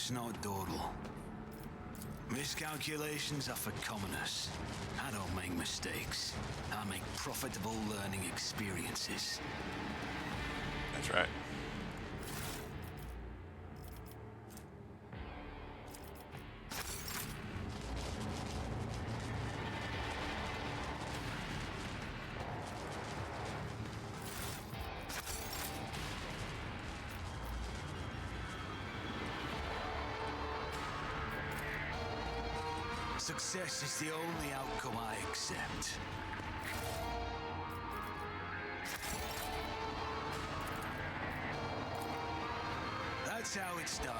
Just not dawdle. Miscalculations are for commoners. I don't make mistakes. I make profitable learning experiences. That's right. Success is the only outcome I accept. That's how it's done.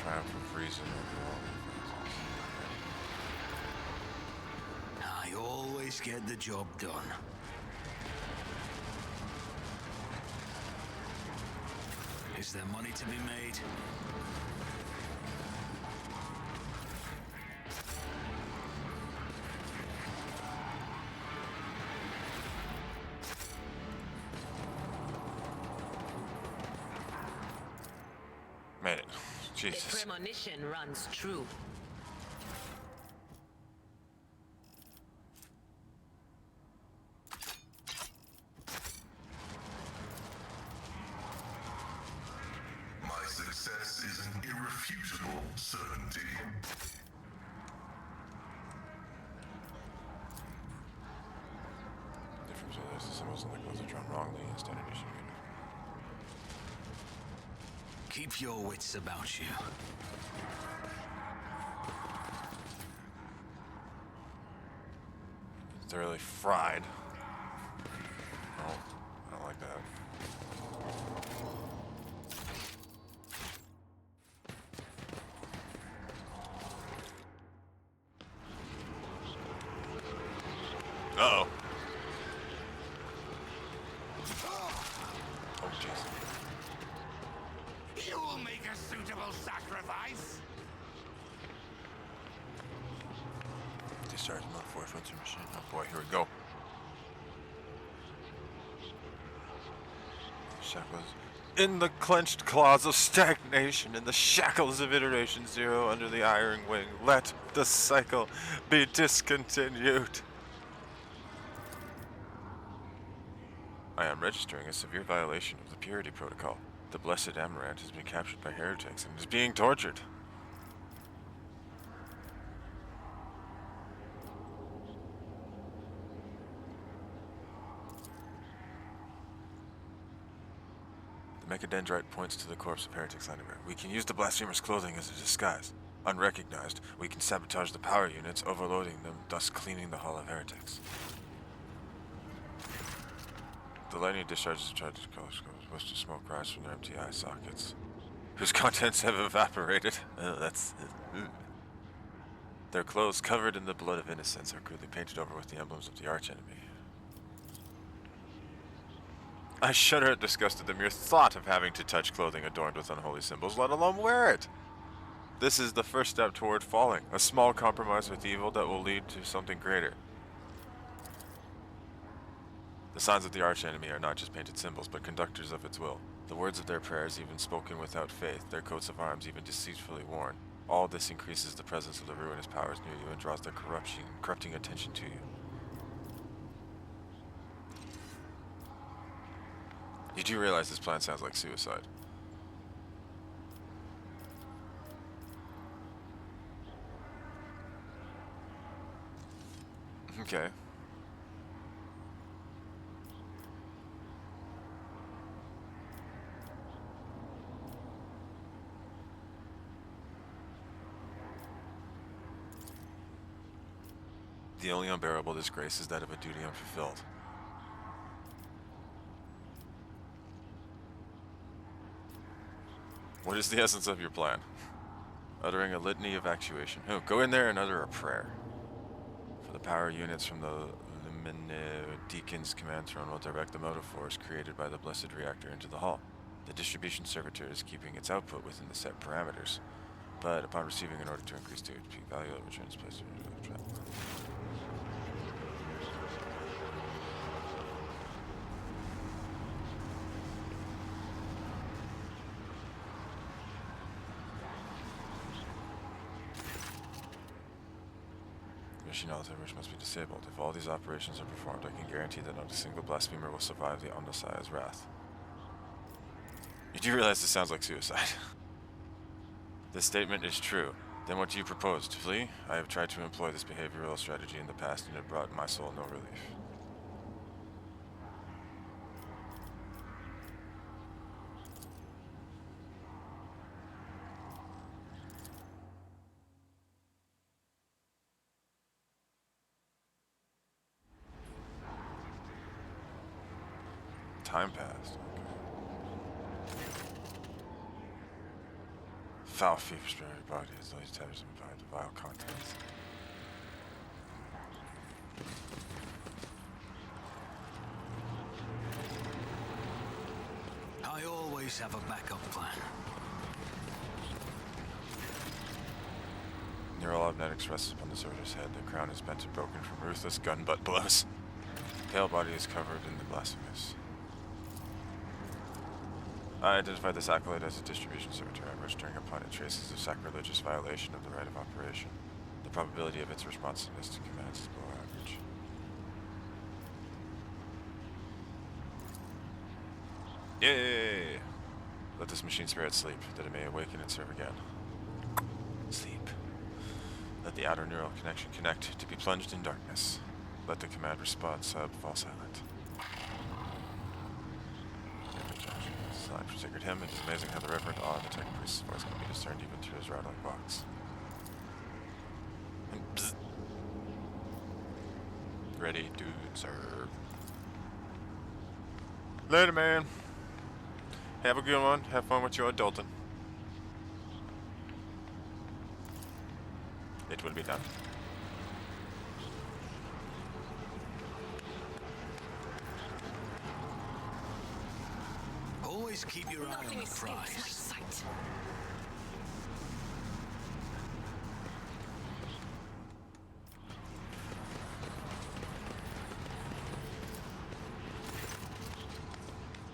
Triumph of reason I always get the job done. Is there money to be made? Made it. The Jesus. premonition runs true. My success is an irrefutable certainty. Difference is the symbols and the clothes are drawn wrongly in standard issue. Keep your wits about you. Thoroughly fried. Oh, I don't like that. Uh-oh. Oh, jeez. You will make a suitable sacrifice. Discharge not force once your machine. Oh boy, here we go. Shackles. In the clenched claws of stagnation, in the shackles of iteration zero under the iron wing, let the cycle be discontinued. I am registering a severe violation of the purity protocol. The blessed Amaranth has been captured by heretics and is being tortured. The mechadendrite points to the corpse of heretics underwear. We can use the blasphemer's clothing as a disguise. Unrecognized, we can sabotage the power units, overloading them, thus cleaning the hull of heretics. The lightning discharges charged telescopes, wisps of smoke rise from their empty eye sockets, whose contents have evaporated. Their clothes, covered in the blood of innocents, are crudely painted over with the emblems of the archenemy. I shudder at disgust at the mere thought of having to touch clothing adorned with unholy symbols, let alone wear it. This is the first step toward falling, a small compromise with evil that will lead to something greater. The signs of the archenemy are not just painted symbols, but conductors of its will. The words of their prayers even spoken without faith, their coats of arms even deceitfully worn. All this increases the presence of the ruinous powers near you and draws their corrupting attention to you. You do realize this plan sounds like suicide. Okay. The only unbearable disgrace is that of a duty unfulfilled. What is the essence of your plan? Uttering a litany of actuation. Oh, go in there and utter a prayer. For the power units from the Deacon's command throne will direct the motive force created by the blessed reactor into the hull. The distribution servitor is keeping its output within the set parameters, but upon receiving an order to increase the peak value, it returns placed into the trap. Machine alternators must be disabled. If all these operations are performed, I can guarantee that not a single blasphemer will survive the Omnissiah's wrath. You do realize this sounds like suicide. This statement is true. Then what do you propose? To flee? I have tried to employ this behavioral strategy in the past and it brought my soul no relief. Time passed. Okay. Foul fever spray your body as though these tablets imbibe the vile contents. I always have a backup plan. Neural Obnetics rests upon the soldier's head. The crown is bent and broken from ruthless gun butt blows. The pale body is covered in the blasphemous. I identified this accolade as a distribution servitor, registering upon it traces of sacrilegious violation of the right of operation. The probability of its responsiveness to commands is below average. Yay! Let this machine spirit sleep, that it may awaken and serve again. Sleep. Let the outer neural connection connect, to be plunged in darkness. Let the command response sub fall silent. Line for sacred hymn. It is amazing how the reverent awe in the tech priest's voice can be discerned even through his rattling box. And bzz. Ready, dude, serve. Later, man. Have a good one. Have fun with your adulting. It will be done. Always keep your eye on the prize.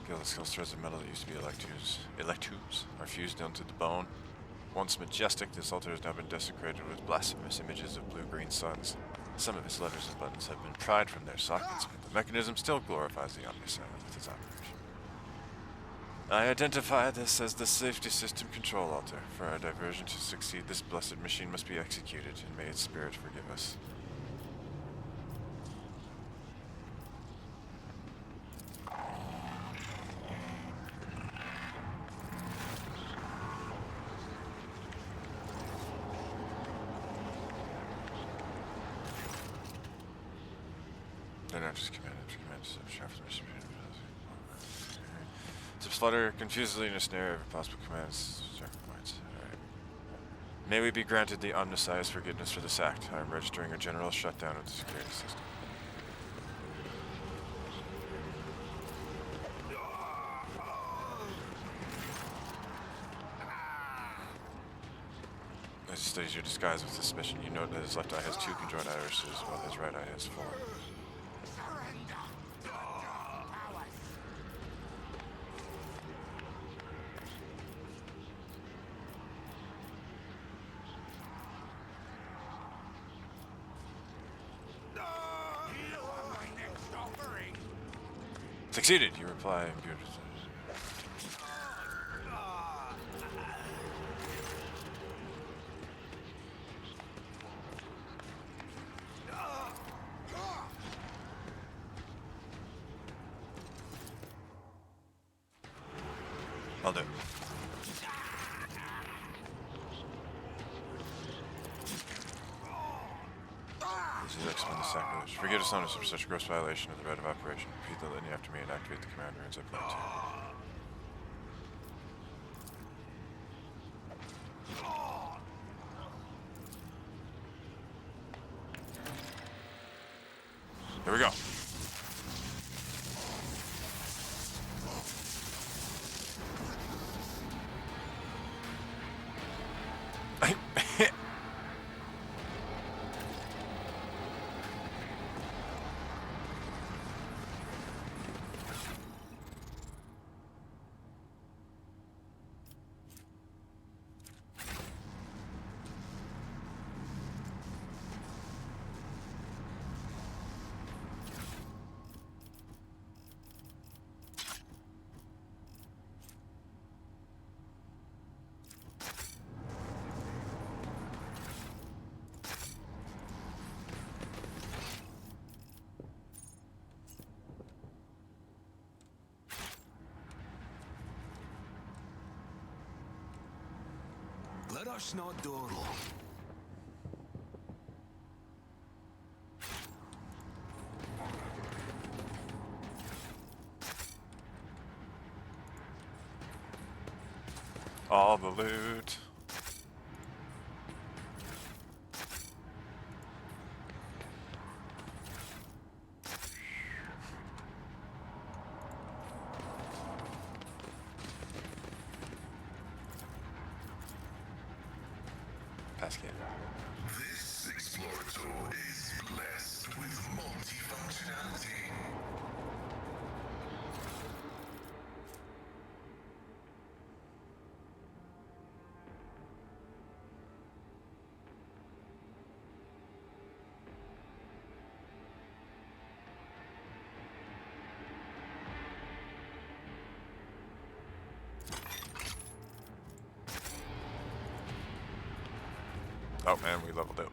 The skills threads of metal that used to be electubes are fused down to the bone. Once majestic, this altar has now been desecrated with blasphemous images of blue-green suns. Some of its levers and buttons have been pried from their sockets, but the mechanism still glorifies the Omnissiah with its operation. I identify this as the safety system control altar. For our diversion to succeed, this blessed machine must be executed, and may its spirit forgive us. They're not just commanded to shaft the mission. To flutter confusedly in a snare of possible commands. Checkpoints. Alright. May we be granted the Omnissiah's forgiveness for this act. I am registering a general shutdown of the security system. As he studies your disguise with suspicion, you note that his left eye has 2 conjoined irises, while his right eye has 4. Succeeded, you reply beautifully. I'll do. This is excellent, the sacrilege. Forgive us honest for such a gross violation of the right of operation. Repeat the litany after me and activate the command runes I put Here we go. Let us not dawdle. All the loot. Pass game. This Explorator is blessed with multifunctionality. Oh man, we leveled up.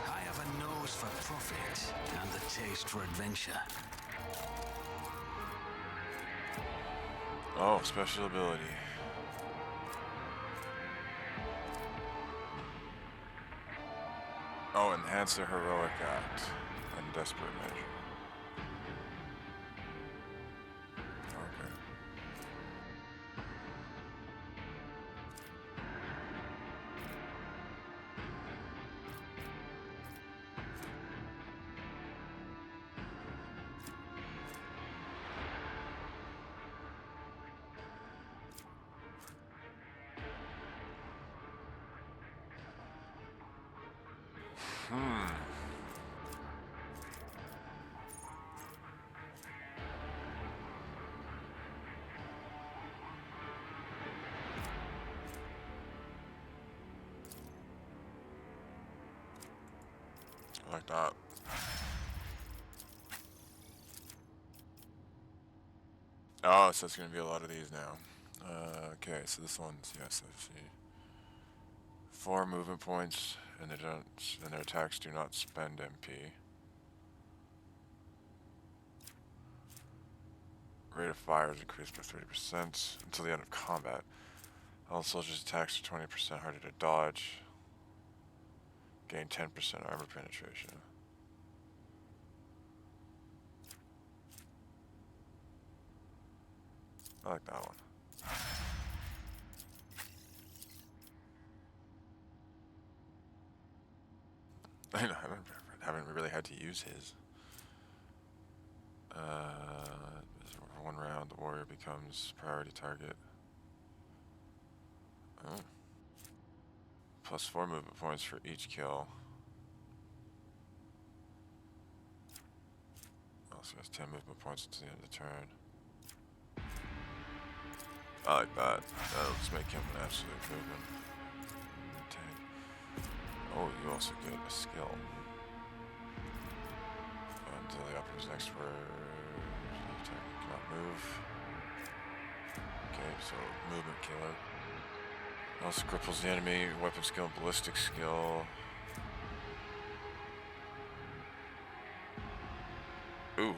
I have a nose for profit and the taste for adventure. Oh, special ability. Oh, enhance a heroic act and desperate measure. Okay. I like that. Oh, so it's going to be a lot of these now. Okay, so this one's, yes, I see. 4 movement points, and their attacks do not spend MP. Rate of fire is increased by 30% until the end of combat. All soldiers' attacks are 20% harder to dodge. Gain 10% armor penetration. I like that one. I know, I haven't really had to use his. For 1 round, the warrior becomes priority target. Oh. Plus 4 movement points for each kill. Also has 10 movement points until the end of the turn. I like that. That'll just make him an absolute movement tank. Oh, you also get a skill. Until the opponent's next word, the attacker cannot move. Okay, so movement killer. Also cripples the enemy, weapon skill, ballistic skill. Ooh.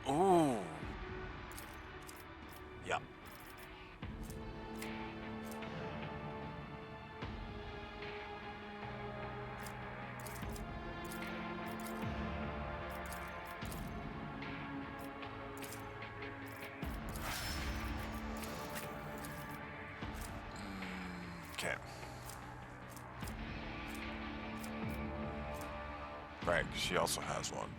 Ooh. Yep. Okay. Right, 'cause she also has one.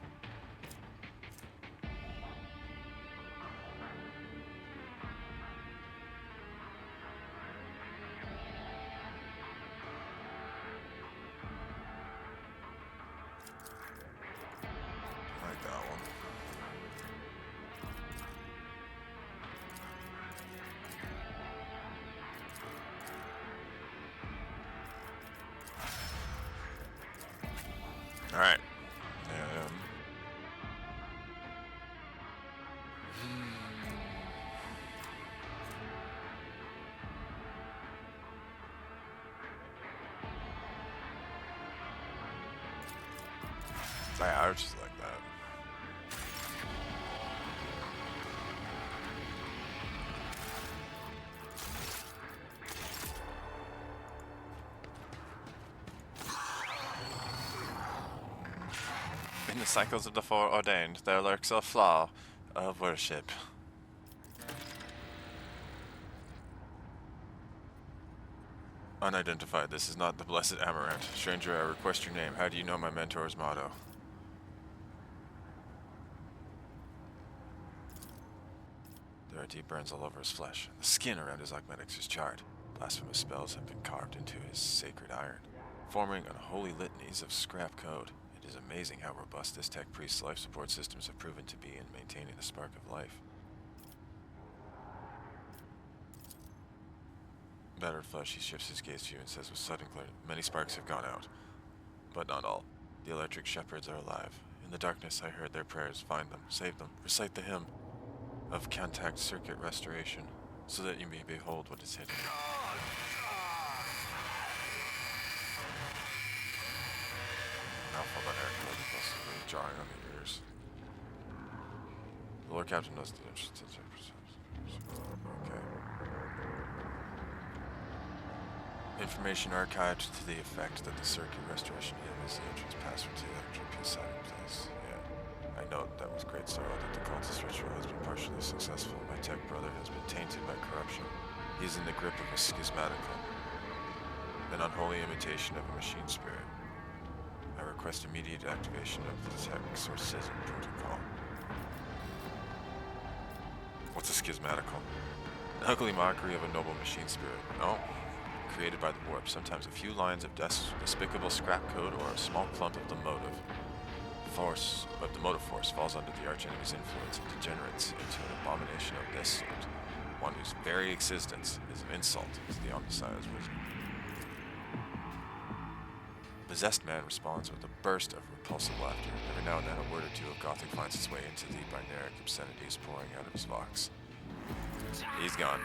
I like that one. All right. I would just like that. In the cycles of the foreordained, there lurks a flaw of worship. Unidentified, this is not the blessed Amaranth. Stranger, I request your name. How do you know my mentor's motto? There are deep burns all over his flesh. The skin around his augmentics is charred. Blasphemous spells have been carved into his sacred iron, forming unholy litanies of scrap code. It is amazing how robust this tech priest's life support systems have proven to be in maintaining the spark of life. Battered flesh, he shifts his gaze to you and says with sudden clarity, many sparks have gone out, but not all. The electric shepherds are alive. In the darkness I heard their prayers. Find them, save them, recite the hymn of contact circuit restoration, so that you may behold what is hidden. Mouthful of hair colored possibly jarring on the ears. The Lord Captain knows the entrance. Okay. Information archived to the effect that the circuit restoration hymn is the entrance password to the electric side in place. Yeah. I note that with great sorrow that the cultist ritual has been partially successful. My tech brother has been tainted by corruption. He is in the grip of a schismatical, an unholy imitation of a machine spirit. I request immediate activation of the tech exorcism protocol. What's a schismatical? An ugly mockery of a noble machine spirit. Oh. Created by the warp, sometimes a few lines of despicable scrap code or a small clump of the motive force falls under the archenemy's influence and degenerates into an abomination of this sort, one whose very existence is an insult to the Omnissiah's wisdom. Possessed man responds with a burst of repulsive laughter. Every now and then a word or two of Gothic finds its way into the binaric obscenities pouring out of his vox. He's gone.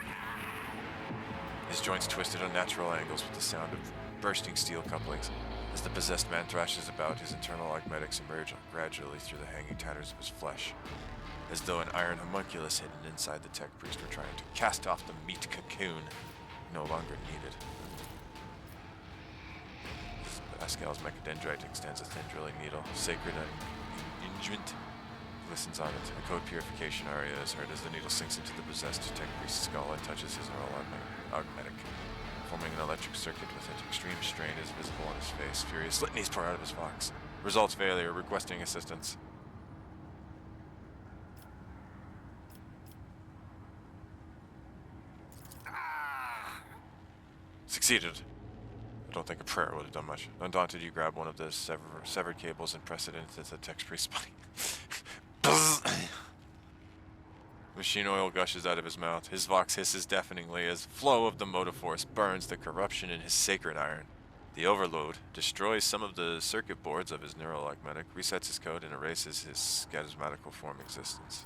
His joints twisted on natural angles with the sound of bursting steel couplings. As the possessed man thrashes about, his internal augmetics emerge gradually through the hanging tatters of his flesh, as though an iron homunculus hidden inside the tech priest were trying to cast off the meat cocoon no longer needed. Pascal's mechadendrite extends a thin drilling needle, sacred and ingent, glistens on it. A code purification aria is heard as the needle sinks into the possessed tech priest's skull and touches his neural augmetic, forming an electric circuit with it. Extreme strain is visible on his face. Furious litanies pour out of his vox. Results failure, requesting assistance. Succeeded. I don't think a prayer would have done much. Undaunted, you grab one of the severed cables and press it into the tech priest's body. Machine oil gushes out of his mouth. His vox hisses deafeningly as flow of the motive force burns the corruption in his sacred iron. The overload destroys some of the circuit boards of his neural augmetic, resets his code, and erases his schismatical form existence.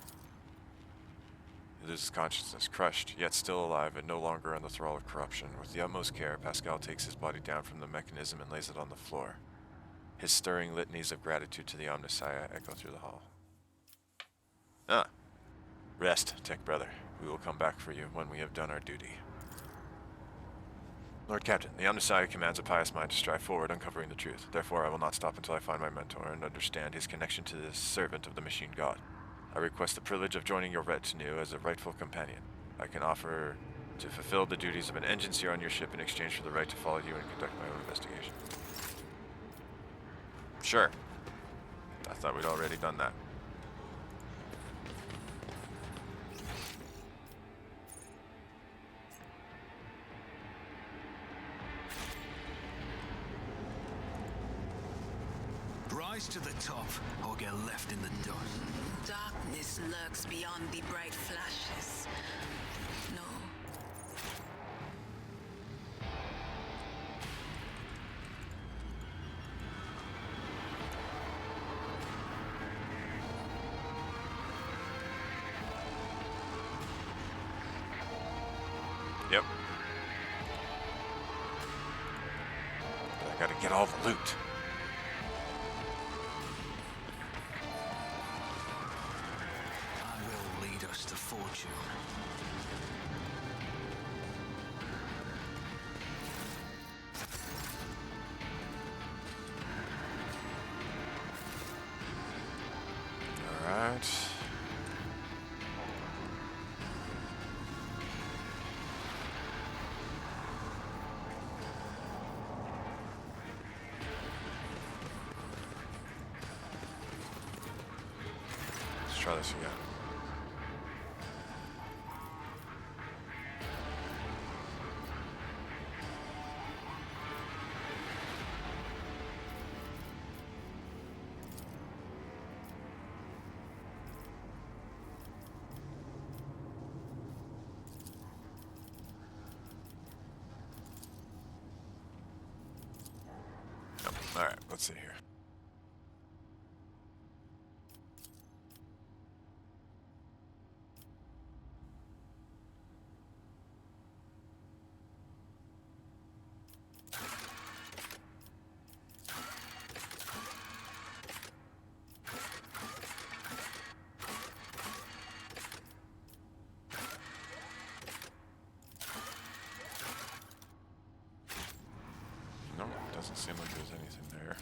He loses consciousness, crushed, yet still alive and no longer in the thrall of corruption. With the utmost care, Pascal takes his body down from the mechanism and lays it on the floor. His stirring litanies of gratitude to the Omnissiah echo through the hall. Ah. Rest, tech brother. We will come back for you when we have done our duty. Lord Captain, the Omnissiah commands a pious mind to strive forward, uncovering the truth. Therefore, I will not stop until I find my mentor and understand his connection to this servant of the machine god. I request the privilege of joining your retinue as a rightful companion. I can offer To fulfill the duties of an engine seer on your ship in exchange for the right to follow you and conduct my own investigation. Sure. I thought we'd already done that. Rise to the top or get left in the dust. Darkness lurks beyond the bright flashes. No. Yep. But I gotta get all the loot. I will lead us to fortune. Alright. Let's try this again. Yep. Alright, let's see here. No, doesn't seem like there's anything there.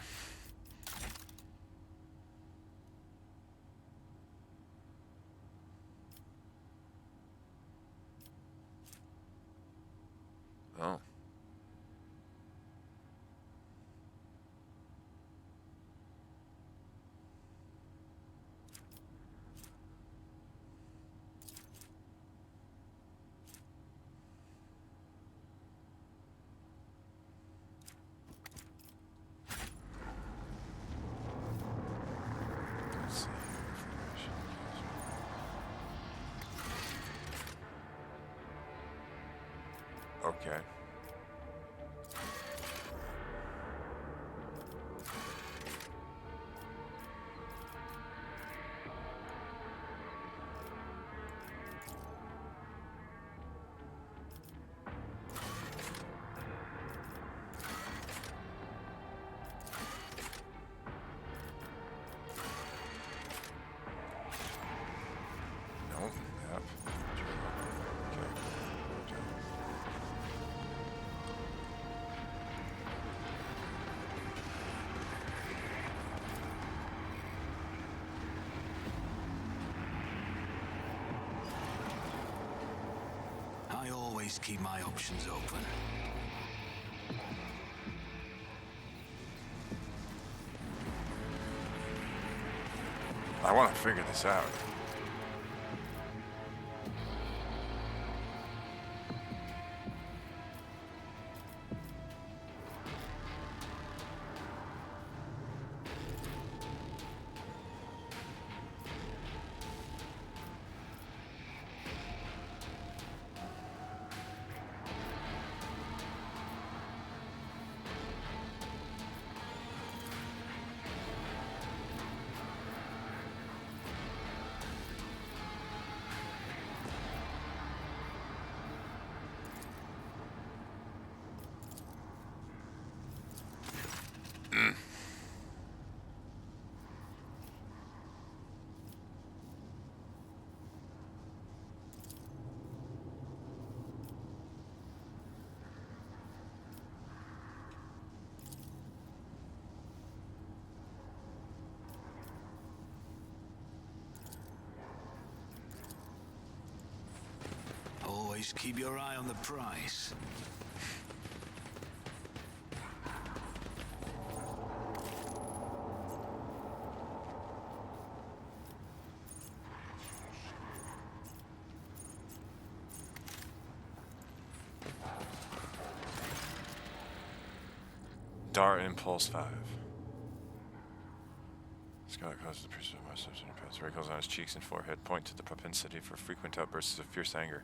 Oh. Let's see here. Information. Okay. Nope. Yep. Okay. I always keep my options open. I want to figure this out. boys, keep your eye on the prize. Dart Impulse 5. Scarlet causes the pursuit of my substance impacts. Wrinkles on his cheeks and forehead point to the propensity for frequent outbursts of fierce anger.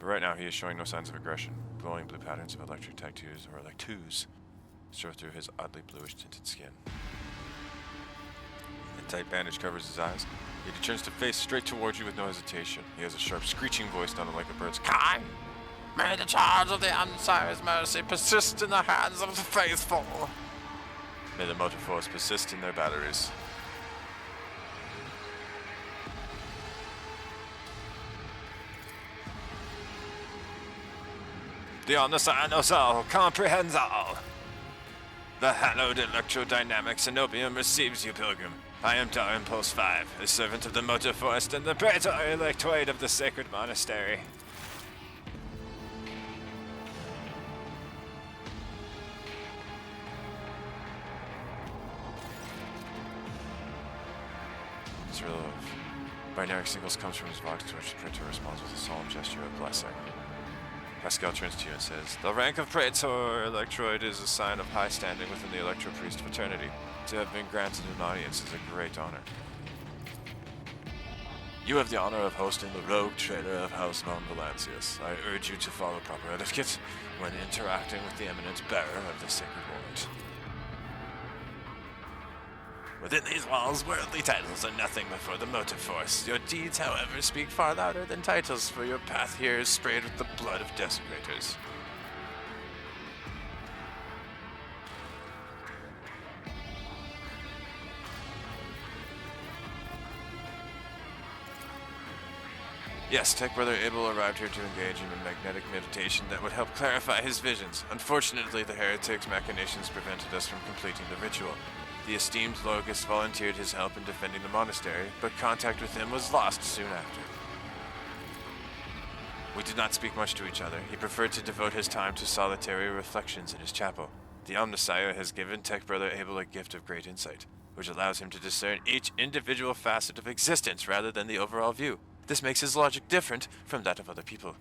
But right now he is showing no signs of aggression. Glowing blue patterns of electric tattoos, or electoos, show through his oddly bluish tinted skin. A tight bandage covers his eyes, yet he turns to face straight towards you with no hesitation. He has a sharp screeching voice sounding like a bird's caw. May the charge of the Unsire's mercy persist in the hands of the faithful. May the motor force persist in their batteries. The Omniscient knows all, comprehends all. The hallowed electrodynamic Cenobium receives you, Pilgrim. I am Dar Impulse 5, a servant of the motor force and the praetor electoid of the sacred monastery. This reel of binary signals comes from his vox, to which the praetor responds with a solemn gesture of blessing. Pascal turns to you and says, "The rank of praetor electroid is a sign of high standing within the electro-priest fraternity. To have been granted an audience is a great honor. You have the honor of hosting the rogue trader of House Von Valancius. I urge you to follow proper etiquette when interacting with the eminent bearer of the sacred warrant. Within these walls, worldly titles are nothing before the motive force. Your deeds, however, speak far louder than titles, for your path here is sprayed with the blood of desecrators." Yes, Tech Brother Abel arrived here to engage in a magnetic meditation that would help clarify his visions. Unfortunately, the heretic's machinations prevented us from completing the ritual. The esteemed Logist volunteered his help in defending the monastery, but contact with him was lost soon after. We did not speak much to each other. He preferred to devote his time to solitary reflections in his chapel. The Omniscient has given Tech Brother Abel a gift of great insight, which allows him to discern each individual facet of existence rather than the overall view. This makes his logic different from that of other people.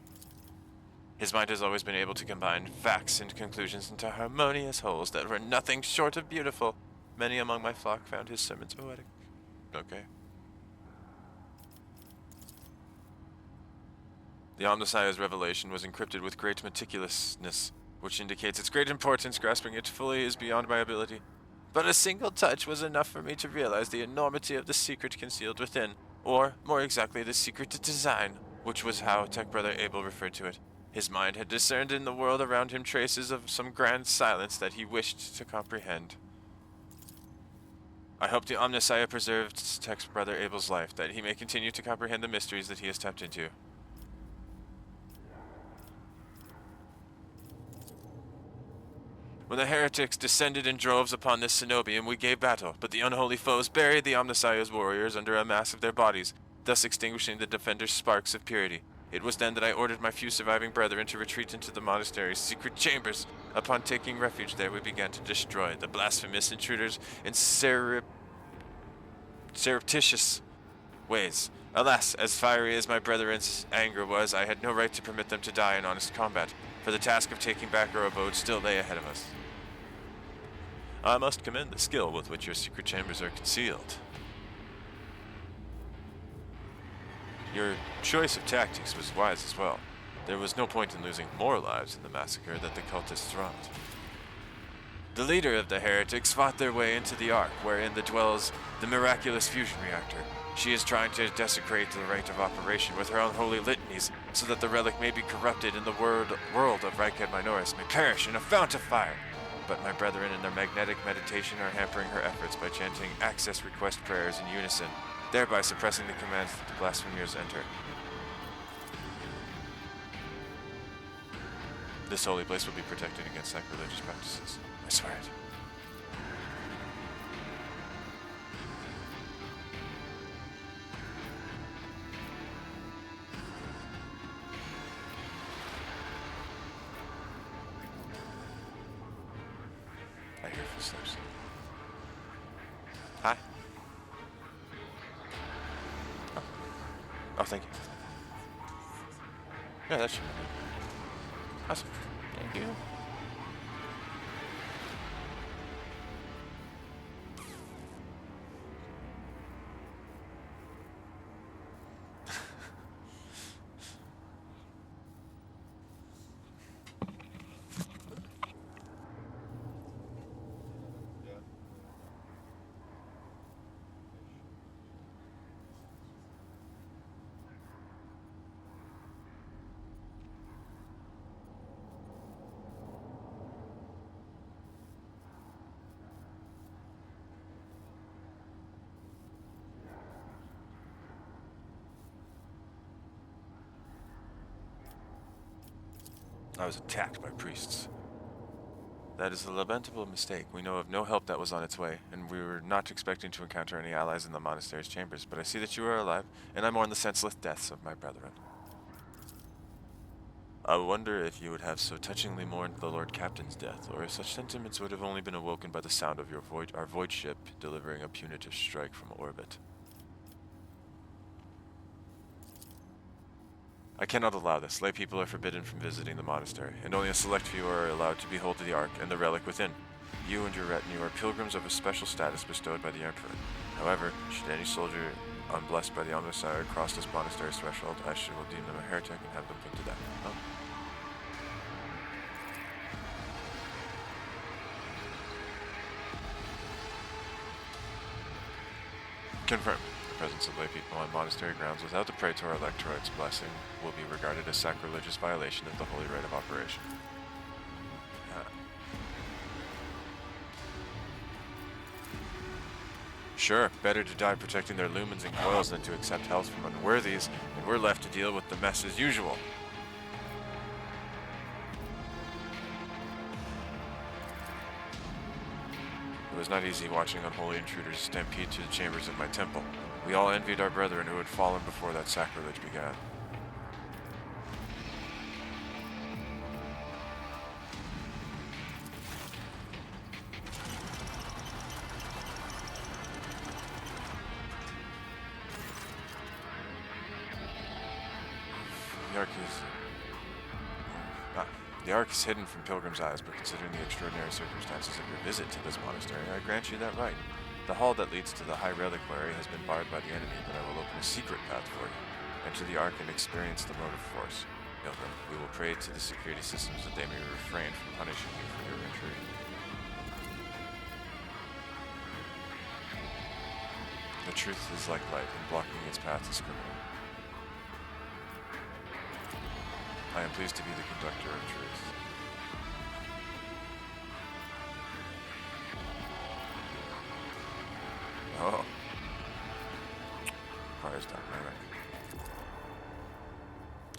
His mind has always been able to combine facts and conclusions into harmonious wholes that were nothing short of beautiful. Many among my flock found his sermons poetic. Okay. The Omniscient's revelation was encrypted with great meticulousness, which indicates its great importance. Grasping it fully is beyond my ability. But a single touch was enough for me to realize the enormity of the secret concealed within, or, more exactly, the secret design, which was how Tech Brother Abel referred to it. His mind had discerned in the world around him traces of some grand silence that he wished to comprehend. I hope the Omniscient preserved Tech Brother Abel's life, that he may continue to comprehend the mysteries that he has tapped into. When the heretics descended in droves upon this Cenobium, we gave battle, but the unholy foes buried the Omniscient's warriors under a mass of their bodies, thus extinguishing the defenders' sparks of purity. It was then that I ordered my few surviving brethren to retreat into the monastery's secret chambers. Upon taking refuge there, we began to destroy the blasphemous intruders in surreptitious ways. Alas, as fiery as my brethren's anger was, I had no right to permit them to die in honest combat, for the task of taking back our abode still lay ahead of us. I must commend the skill with which your secret chambers are concealed. Your choice of tactics was wise as well. There was no point in losing more lives in the massacre that the cultists wrought. The leader of the heretics fought their way into the Ark, wherein dwells the miraculous fusion reactor. She is trying to desecrate the rite of operation with her unholy litanies, so that the relic may be corrupted and the world of Rykad Minoris may perish in a fount of fire. But my brethren in their magnetic meditation are hampering her efforts by chanting access request prayers in unison, thereby suppressing the commands that the blasphemers enter. This holy place will be protected against sacrilegious practices. I swear it. steps. Hi. Oh, thank you. Yeah, that should be good. Awesome. Thank you. I was attacked by priests. That is a lamentable mistake. We know of no help that was on its way, and we were not expecting to encounter any allies in the monastery's chambers, but I see that you are alive, and I mourn the senseless deaths of my brethren. I wonder if you would have so touchingly mourned the Lord Captain's death, or if such sentiments would have only been awoken by the sound of our void ship delivering a punitive strike from orbit. I cannot allow this. Lay people are forbidden from visiting the monastery, and only a select few are allowed to behold the Ark and the relic within. You and your retinue are pilgrims of a special status bestowed by the Emperor. However, should any soldier unblessed by the Omnissiah cross this monastery's threshold, I will deem them a heretic and have them put to death. Oh. Confirmed. The presence of lay people on monastery grounds without the Praetor Electorate's blessing will be regarded as sacrilegious violation of the holy rite of operation. Sure, better to die protecting their lumens and coils than to accept health from unworthies, and we're left to deal with the mess as usual. It was not easy watching unholy intruders stampede to the chambers of my temple. We all envied our brethren who had fallen before that sacrilege began. The Ark is hidden from pilgrims' eyes, but considering the extraordinary circumstances of your visit to this monastery, I grant you that right. The hall that leads to the High Reliquary has been barred by the enemy, but I will open a secret path for you. Enter the Ark and experience the motive force. Pilgrim, we will pray to the security systems that they may refrain from punishing you for your injury. The truth is like light, and blocking its path is criminal. I am pleased to be the conductor of truth. Oh. Requires dark memory.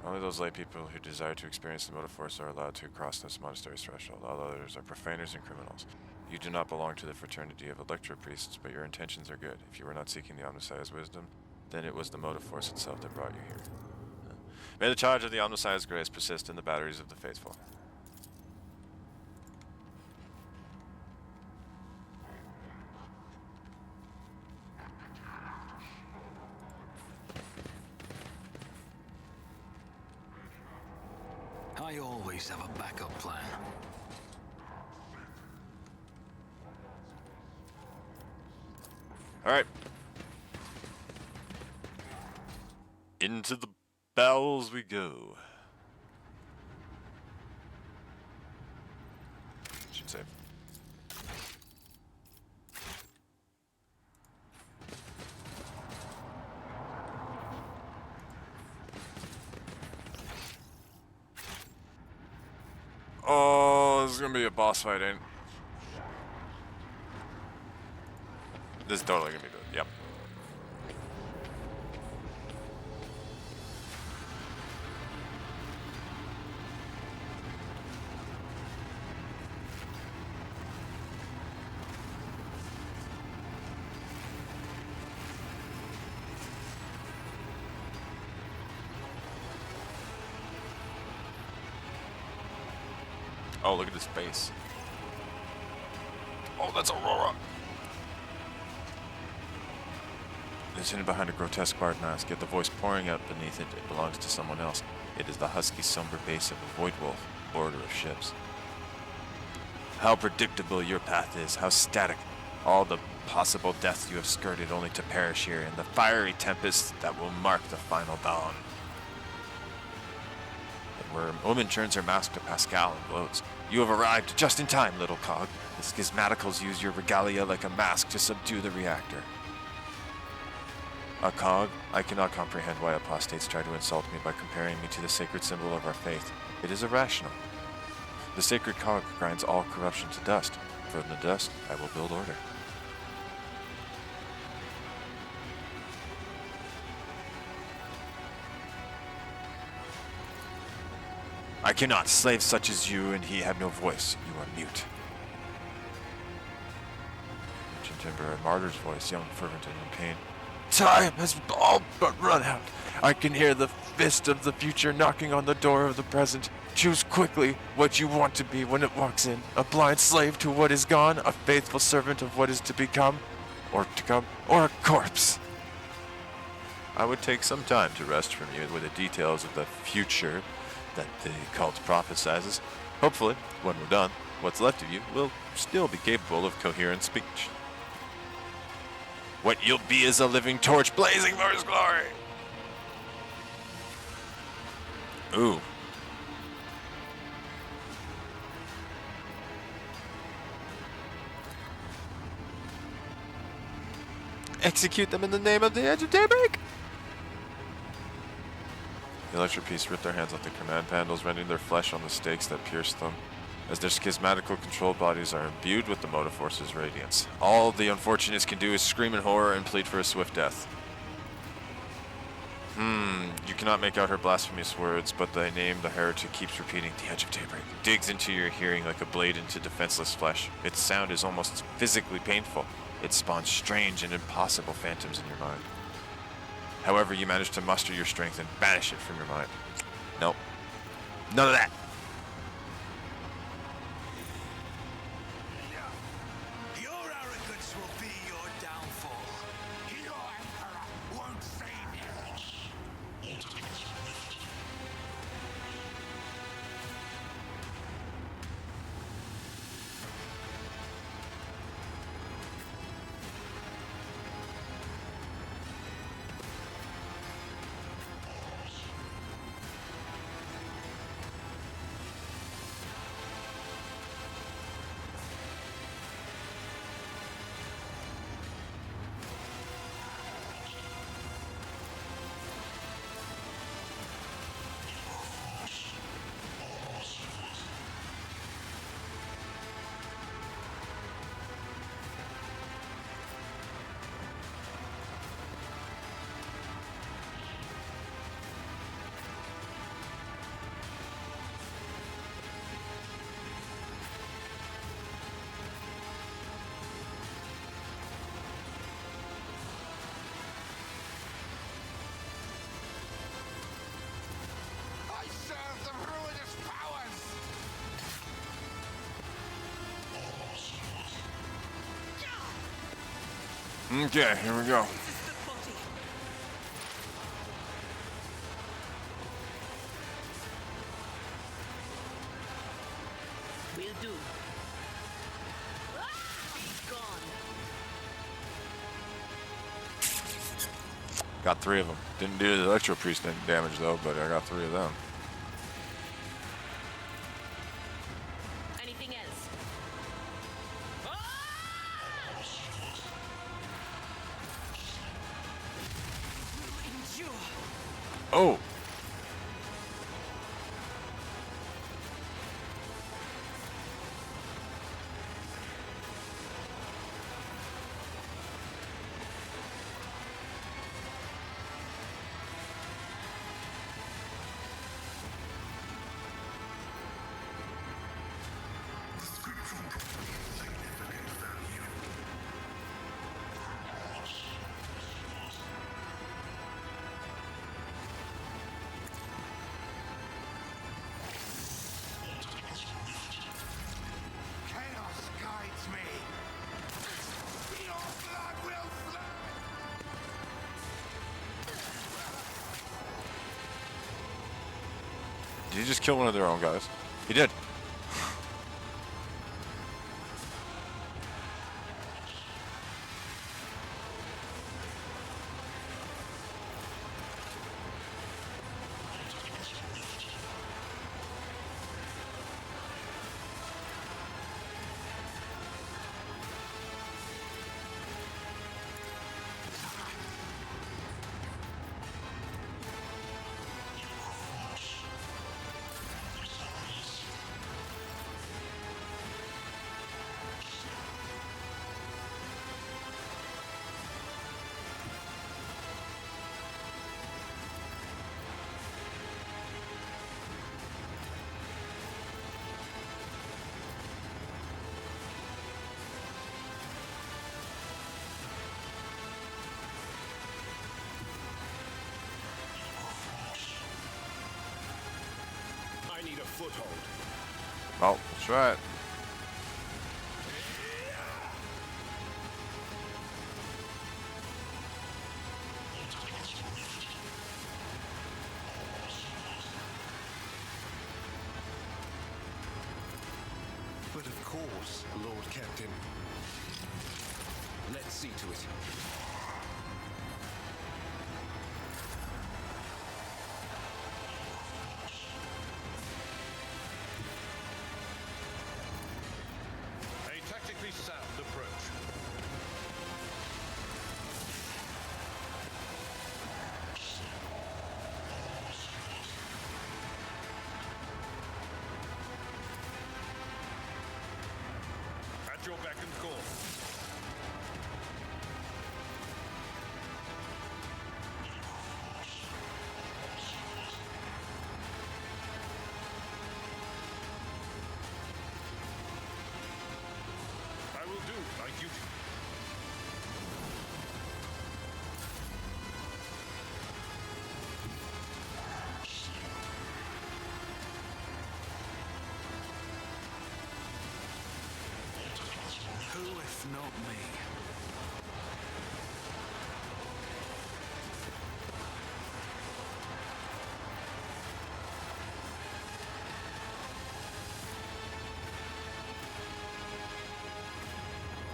Only those lay people who desire to experience the motive force are allowed to cross this monastery's threshold. All others are profaners and criminals. You do not belong to the fraternity of Electro priests, but your intentions are good. If you were not seeking the Omnissiah's wisdom, then it was the motive force itself that brought you here. May the charge of the Omnissiah's grace persist in the batteries of the faithful. I always have a backup plan. All right. Into the bowels we go. Should save. Oh, this is gonna be a boss fight, ain't it? This is totally gonna be good. Yep. Oh, look at his face. Oh, that's Aurora. It is hidden behind a grotesque barred mask, yet the voice pouring out beneath it, it belongs to someone else. It is the husky, somber bass of a void wolf, border of ships. How predictable your path is, how static. All the possible deaths you have skirted only to perish here in the fiery tempest that will mark the final dawn. And where a woman turns her mask to Pascal and gloats. You have arrived just in time, little cog. The schismaticals use your regalia like a mask to subdue the reactor. A cog? I cannot comprehend why apostates try to insult me by comparing me to the sacred symbol of our faith. It is irrational. The sacred cog grinds all corruption to dust. From the dust, I will build order. I cannot. Slaves such as you and he have no voice. You are mute. Ancient timber, a martyr's voice, young, fervent, and in pain. Time has all but run out. I can hear the fist of the future knocking on the door of the present. Choose quickly what you want to be when it walks in. A blind slave to what is gone, a faithful servant of what is to become, or a corpse. I would take some time to rest from you with the details of the future that the cult prophesizes. Hopefully, when we're done, what's left of you will still be capable of coherent speech. What you'll be is a living torch blazing for his glory. Ooh. Execute them in the name of the Edge of Daybreak! The Electro-Piece ripped their hands off the command panels, rending their flesh on the stakes that pierced them, as their schismatical controlled bodies are imbued with the motive force's radiance. All the unfortunates can do is scream in horror and plead for a swift death. You cannot make out her blasphemous words, but the name the heretic keeps repeating, the Edge of Daybreak, digs into your hearing like a blade into defenseless flesh. Its sound is almost physically painful. It spawns strange and impossible phantoms in your mind. However, you manage to muster your strength and banish it from your mind. Nope. None of that! Your arrogance will be your downfall. Your emperor won't save you. I serve the ruinous powers! Okay, here we go. Will do. He's gone. Got 3 of them. Didn't do the Electro Priest any damage though, but I got 3 of them. Anything else? Oh! Did he just kill one of their own guys? He did. I need a foothold. Oh, that's right. But of course, Lord Captain. Let's see to it. A tactically sound approach. At your beck and call. I will do my duty. Who if not me?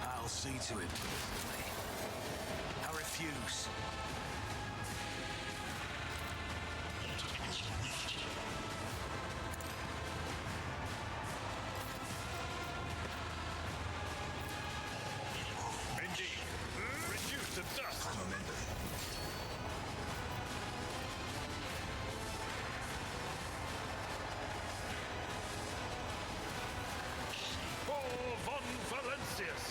I'll see to it. I refuse. Indeed. Reduce to dust. For von Valentius.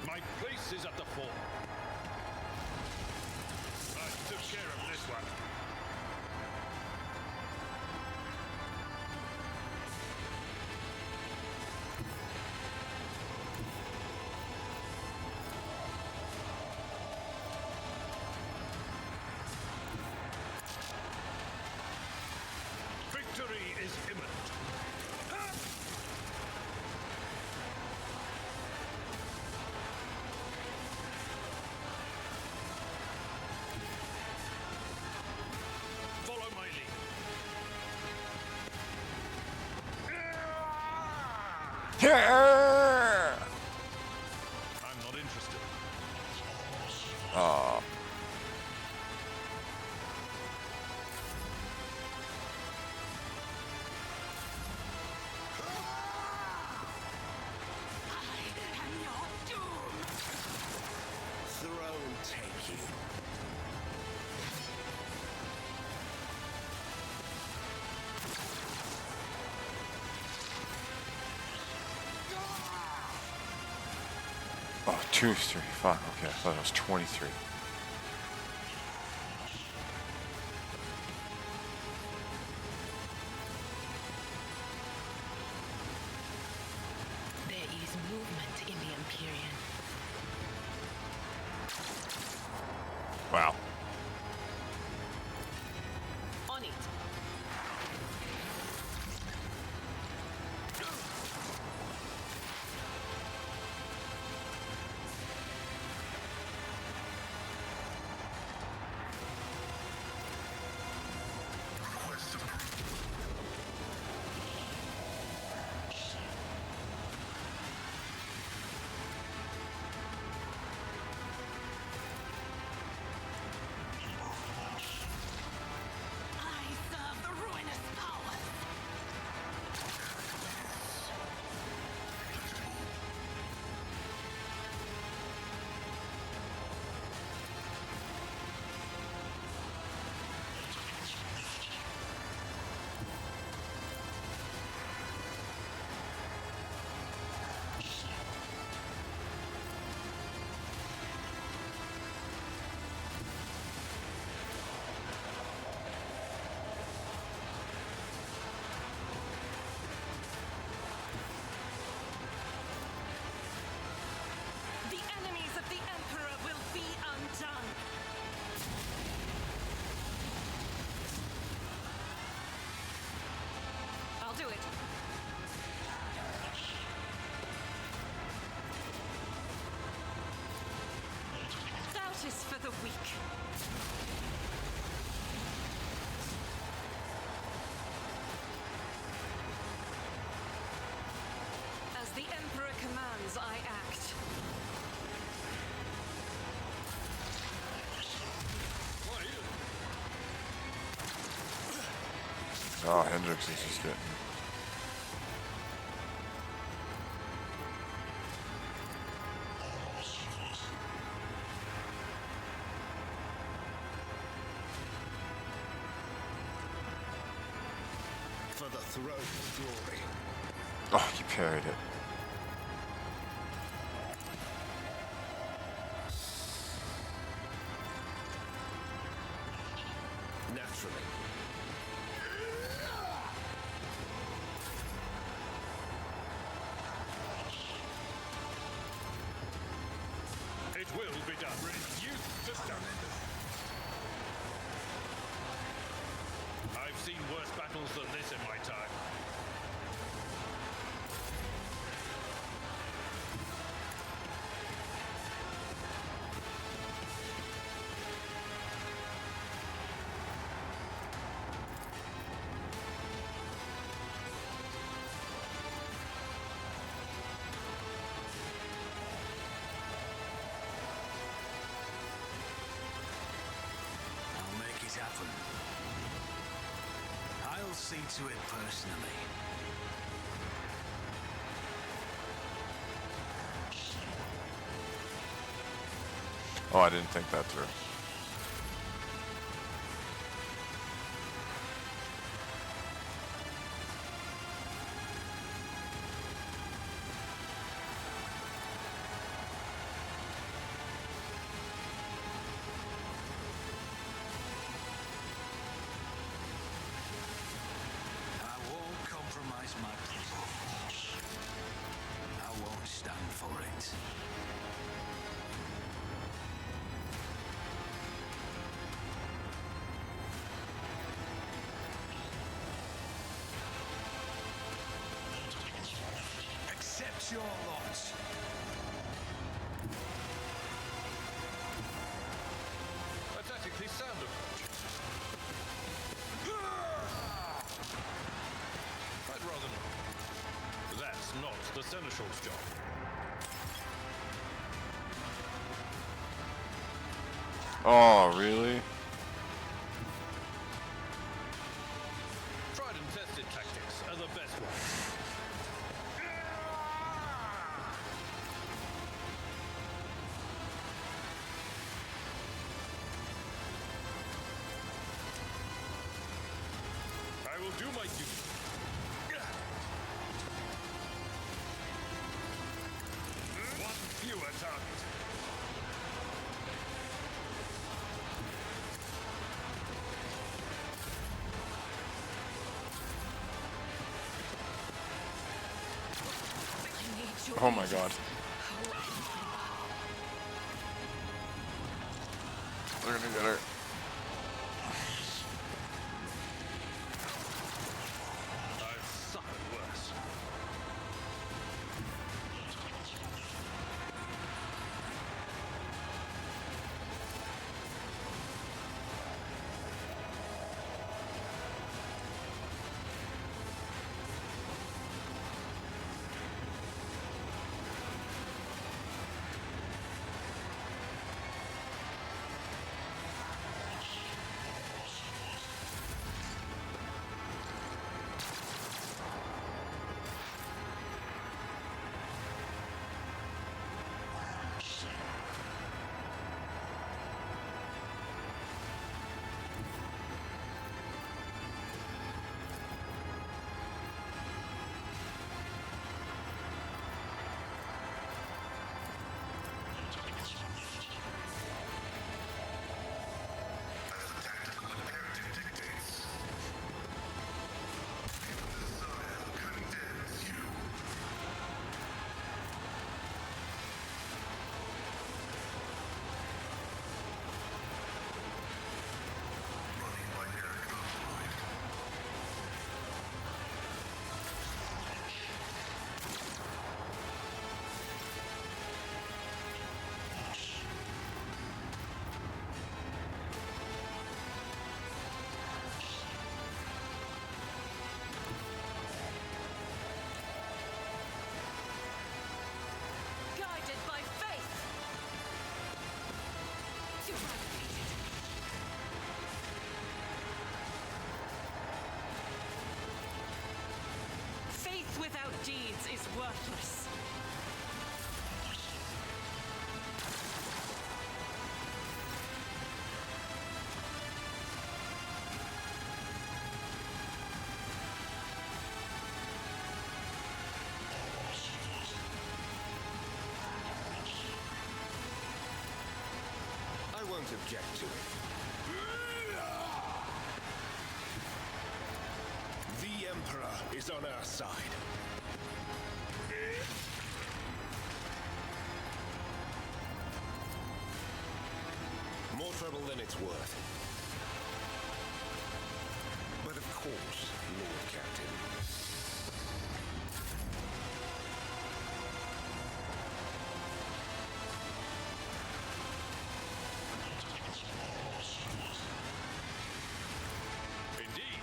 My place is at the fore. I took care of this one. Victory is imminent. Follow my lead. I'm not interested. Oh. I am your doom. Throne take you. Oh, 2-3. Fuck. Okay, I thought it was 23. There is movement in the Empyrean. Wow. weak. As the Emperor commands, I act. Oh, Hendrix is just getting... For the throne of glory. Oh, you parried it. Naturally. It will be done. Reduce to standard. I've seen worse battles than this in my time. I'll make it happen. I'll see to it personally. Oh, I didn't think that through. I won't compromise my position. I won't stand for it. Accept your lot. A tactically sound approach. I'd rather not. That's not the Seneschal's job. Oh, really? Tried and tested tactics are the best ones. I will do my duty. One fewer target. I need your Oh my god. They're gonna get her. I've suffered worse. Mouth without deeds is worthless. I won't object to it. The Emperor is on our side. More trouble than it's worth. But of course, Lord Captain. Indeed.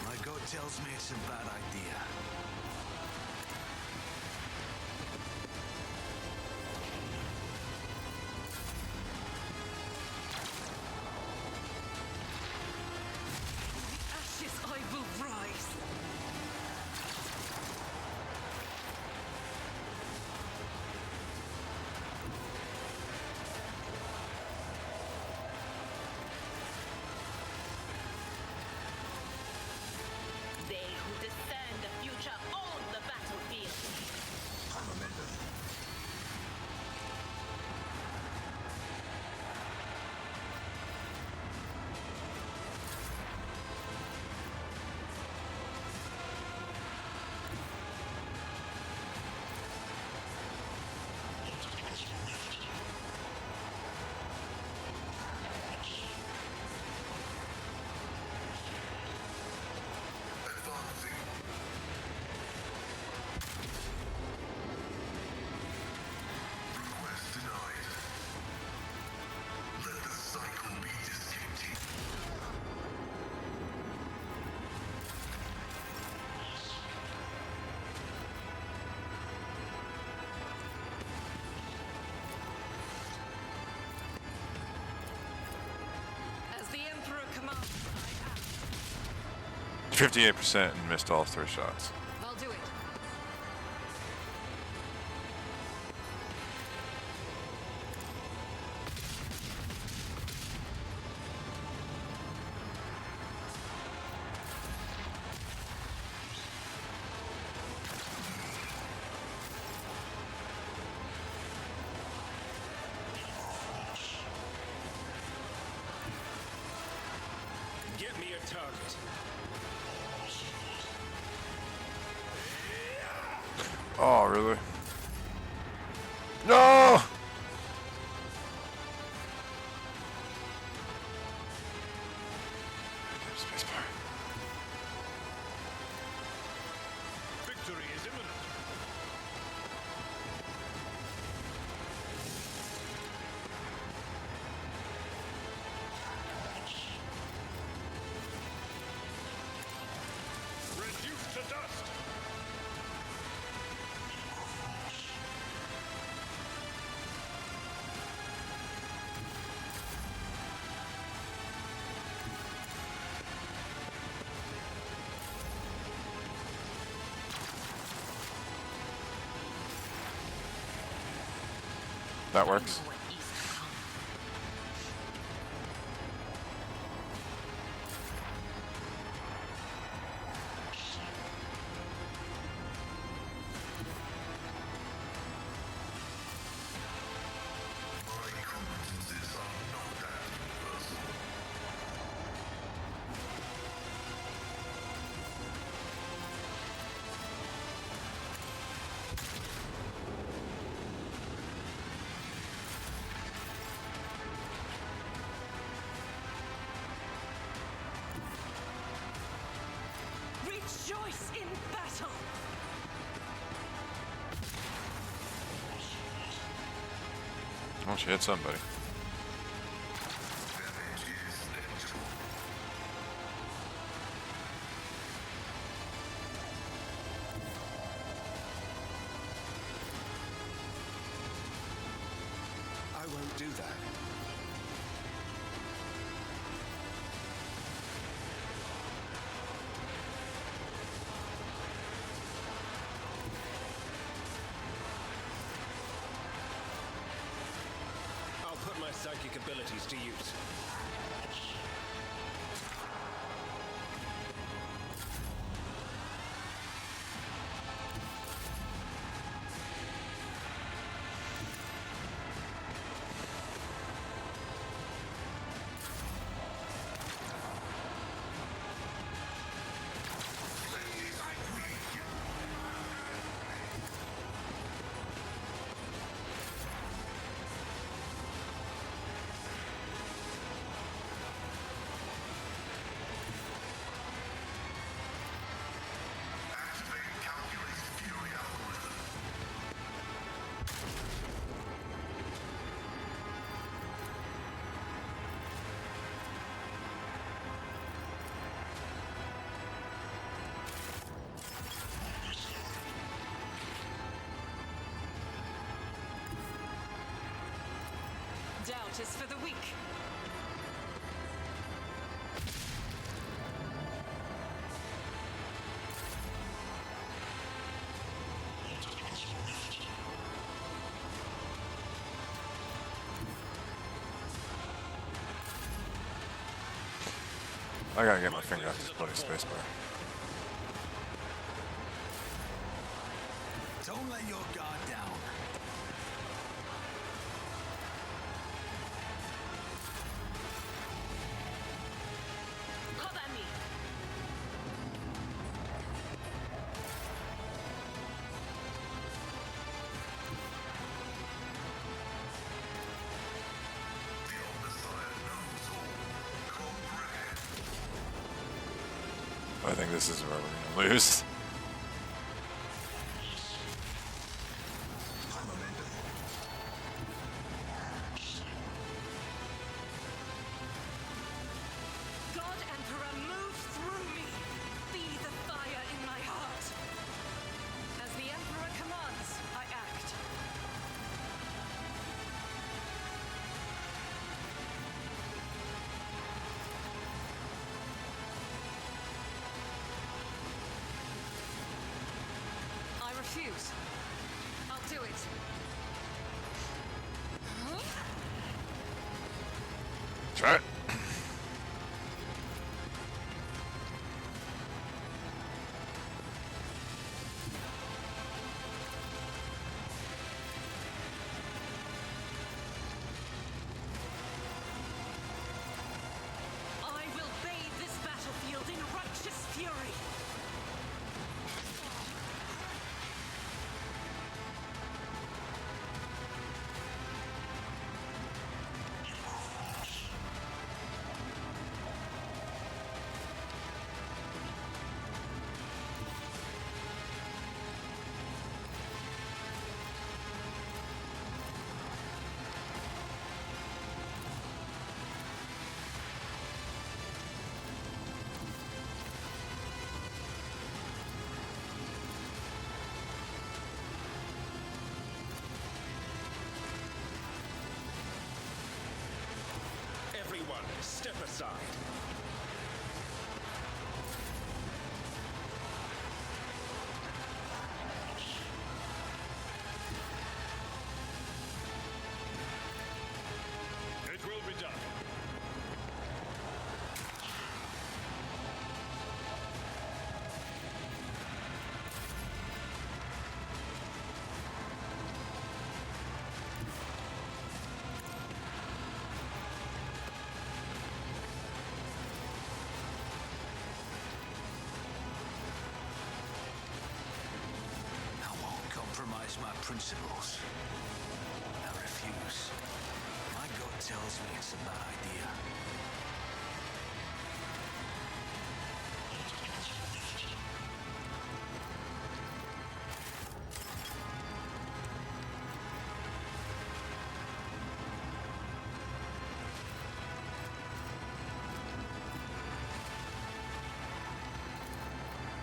My gut tells me it's a bad idea. Ashes I will rise. They who discern the future own the battlefield. Advancing. Request denied. Let the cycle be discontinued. As the Emperor commands, I act. 58% and missed all 3 shots. I'll do it. Get me a target. Oh, really? No! Spacebar. Victory is imminent. Reduced to dust. That works. What is to come. My competences are not that universal. Rejoice in battle! Oh, she hit somebody. Damage is negligible. abilities to use. Activate calculated fury algorithm. Doubt is for the weak. I gotta get my finger off this bloody spacebar. Don't let your guard down. Cover me. The Omnissiah knows all. Comprehend. I think this is where we're gonna lose. God Emperor, move through me. Be the fire in my heart. As the Emperor commands, I act. I refuse. I'll do it. Try it. I will bathe this battlefield in righteous fury. Everyone, step aside. It will be done. I won't compromise my principles. I refuse. My gut tells me it's a bad idea.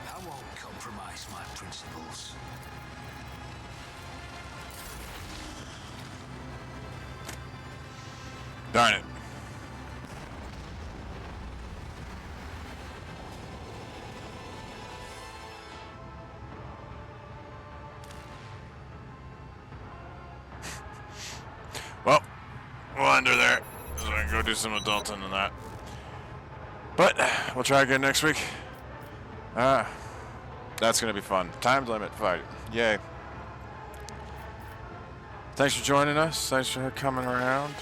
I won't compromise my principles. Darn it. Well, we'll under there. gonna go do some adulting and that. But we'll try again next week. That's gonna be fun. Time limit fight. Yay. Thanks for joining us. Thanks for coming around.